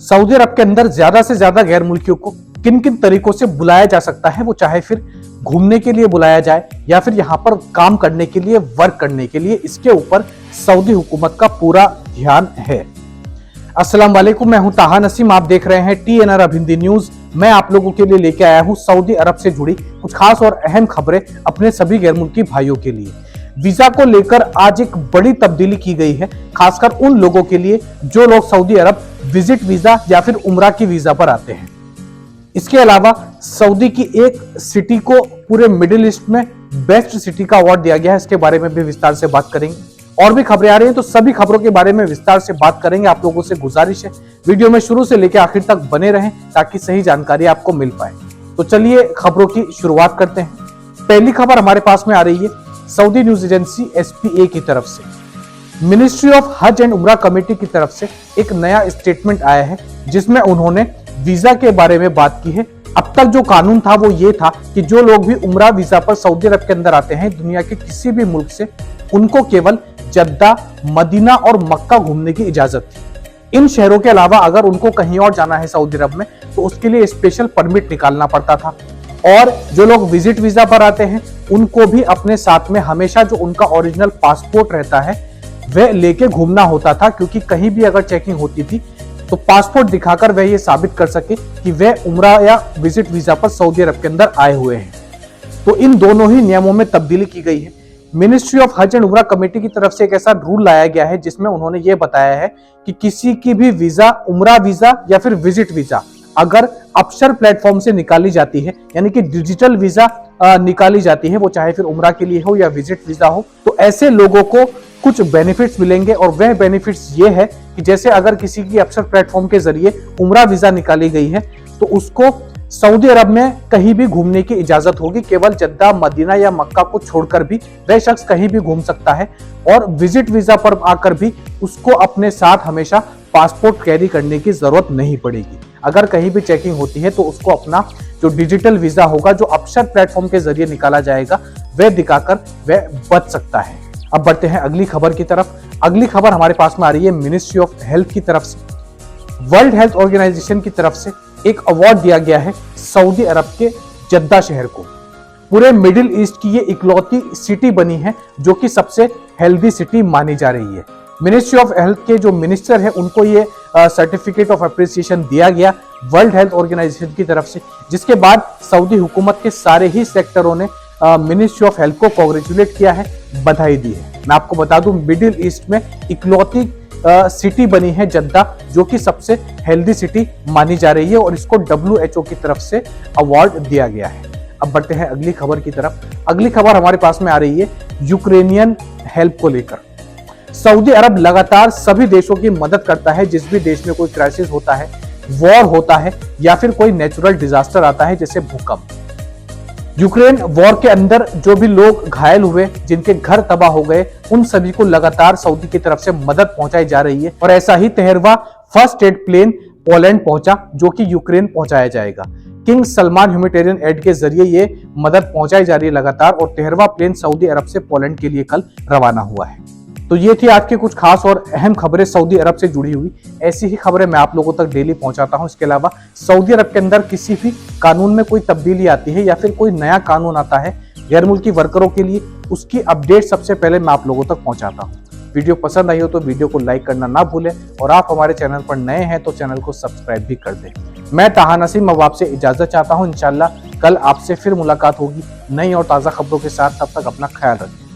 Saudi अरब के अंदर ज्यादा से ज्यादा गैर मुल्कियों को किन किन तरीकों से बुलाया जा सकता है, वो चाहे फिर घूमने के लिए बुलाया जाए या फिर यहाँ पर काम करने के लिए, वर्क करने के लिए, इसके ऊपर सऊदी हुकूमत का पूरा ध्यान है। अस्सलाम वालेकुम, मैं हूं ताहा नसीम, आप देख रहे हैं TNR अब हिंदी न्यूज। मैं आप लोगों के लिए लेके आया हूं सऊदी अरब से जुड़ी कुछ खास और अहम खबरें अपने सभी गैर मुल्की भाइयों के लिए। वीजा को लेकर आज एक बड़ी तब्दीली की गई है, खासकर उन लोगों के लिए जो लोग सऊदी अरब विजिट वीजा या फिर उम्रा की वीजा पर आते हैं। इसके अलावा सऊदी की एक सिटी को पूरे मिडिल ईस्ट में बेस्ट सिटी का अवार्ड दिया गया है, इसके बारे में भी विस्तार से बात करेंगे। और भी खबरें आ रही हैं तो सभी खबरों के बारे में विस्तार से बात करेंगे। आप लोगों से गुजारिश है वीडियो में शुरू से लेकर आखिर तक बने रहें ताकि सही जानकारी आपको मिल पाए। तो चलिए खबरों की शुरुआत करते हैं। पहली खबर हमारे पास में आ रही है सऊदी न्यूज एजेंसी SPA की तरफ से। मिनिस्ट्री ऑफ हज एंड उम्रा कमेटी की तरफ से एक नया स्टेटमेंट आया है जिसमें उन्होंने वीजा के बारे में बात की है। अब तक जो कानून था वो ये था कि जो लोग भी उम्रा वीजा पर सऊदी अरब के अंदर आते हैं दुनिया के किसी भी मुल्क से, उनको केवल जद्दा, मदीना और मक्का घूमने की इजाजत थी। इन शहरों के अलावा अगर उनको कहीं और जाना है सऊदी अरब में तो उसके लिए स्पेशल परमिट निकालना पड़ता था। और जो लोग विजिट वीजा पर आते हैं उनको भी अपने साथ में हमेशा जो उनका ओरिजिनल पासपोर्ट रहता है वह लेके घूमना होता था, क्योंकि कहीं भी अगर चेकिंग होती थी तो पासपोर्ट दिखाकर वह ये साबित कर सके कि वह उम्रा या विजिट वीजा पर सऊदी अरब के अंदर आए हुए हैं। तो इन दोनों ही नियमों में तब्दीली की गई है। मिनिस्ट्री ऑफ हज एंड उम्रा कमेटी की तरफ से एक ऐसा रूल लाया गया है जिसमें उन्होंने ये बताया है कि किसी की भी वीजा, उम्रा वीजा या फिर विजिट वीजा अगर अफसर प्लेटफॉर्म से निकाली जाती है, यानी कि डिजिटल वीजा निकाली जाती है, वो चाहे फिर उम्रा के लिए हो या विजिट वीजा हो, तो ऐसे लोगों को कुछ बेनिफिट्स मिलेंगे। और वह बेनिफिट्स ये है कि जैसे अगर किसी की अफसर प्लेटफॉर्म के जरिए उम्रा वीजा निकाली गई है तो उसको सऊदी अरब में कहीं भी घूमने की इजाजत होगी। केवल जद्दा, मदीना या मक्का को छोड़कर भी वह शख्स कहीं भी घूम सकता है। और विजिट वीजा पर आकर भी उसको अपने साथ हमेशा पासपोर्ट कैरी करने की जरूरत नहीं पड़ेगी। अगर कहीं भी चेकिंग होती है तो उसको अपना जो डिजिटल वीजा होगा, जो अफसर प्लेटफॉर्म के जरिए निकाला जाएगा, वह दिखाकर वह बच सकता है। अब बढ़ते हैं अगली खबर की तरफ। अगली खबर हमारे पास में आ रही है मिनिस्ट्री ऑफ हेल्थ की तरफ से। वर्ल्ड हेल्थ ऑर्गेनाइजेशन की तरफ से एक अवार्ड दिया गया है सऊदी अरब के जद्दा शहर को। पूरे मिडिल ईस्ट की ये इकलौती सिटी बनी है जो कि सबसे हेल्दी सिटी मानी जा रही है। मिनिस्ट्री ऑफ हेल्थ के जो मिनिस्टर है उनको ये सर्टिफिकेट ऑफ अप्रिसिएशन दिया गया वर्ल्ड हेल्थ ऑर्गेनाइजेशन की तरफ से, जिसके बाद सऊदी हुकूमत के सारे ही सेक्टरों ने मिनिस्ट्री ऑफ हेल्थ को कॉन्ग्रेचुलेट किया है, बधाई दी है। मैं आपको बता दूं मिडिल ईस्ट में इकलौती सिटी बनी है जद्दा जो कि सबसे हेल्दी सिटी मानी जा रही है और इसको WHO की तरफ से अवार्ड दिया गया है। अब बढ़ते हैं अगली खबर की तरफ। अगली खबर हमारे पास में आ रही है यूक्रेनियन हेल्प को लेकर। सऊदी अरब लगातार सभी देशों की मदद करता है जिस भी देश में कोई क्राइसिस होता है, वॉर होता है या फिर कोई नेचुरल डिजास्टर आता है जैसे भूकंप। यूक्रेन वॉर के अंदर जो भी लोग घायल हुए, जिनके घर तबाह हो गए, उन सभी को लगातार सऊदी की तरफ से मदद पहुंचाई जा रही है। और ऐसा ही 13वां फर्स्ट एड प्लेन पोलैंड पहुंचा जो कि यूक्रेन पहुंचाया जाएगा। किंग सलमान ह्यूमैनिटेरियन एड के जरिए ये मदद पहुंचाई जा रही है लगातार, और 13वां प्लेन सऊदी अरब से पोलैंड के लिए कल रवाना हुआ है। तो ये थी आज की कुछ खास और अहम खबरें सऊदी अरब से जुड़ी हुई। ऐसी ही खबरें मैं आप लोगों तक डेली पहुंचाता हूं। इसके अलावा सऊदी अरब के अंदर किसी भी कानून में कोई तब्दीली आती है या फिर कोई नया कानून आता है गैर मुल्की वर्करों के लिए, उसकी अपडेट सबसे पहले मैं आप लोगों तक पहुंचाता हूं। वीडियो पसंद आई हो तो वीडियो को लाइक करना ना भूलें, और आप हमारे चैनल पर नए हैं तो चैनल को सब्सक्राइब भी कर दें। मैं ताहा नसीम अब आपसे इजाजत चाहता हूं। इंशाल्लाह कल आपसे फिर मुलाकात होगी नई और ताज़ा खबरों के साथ। तब तक अपना ख्याल रखें।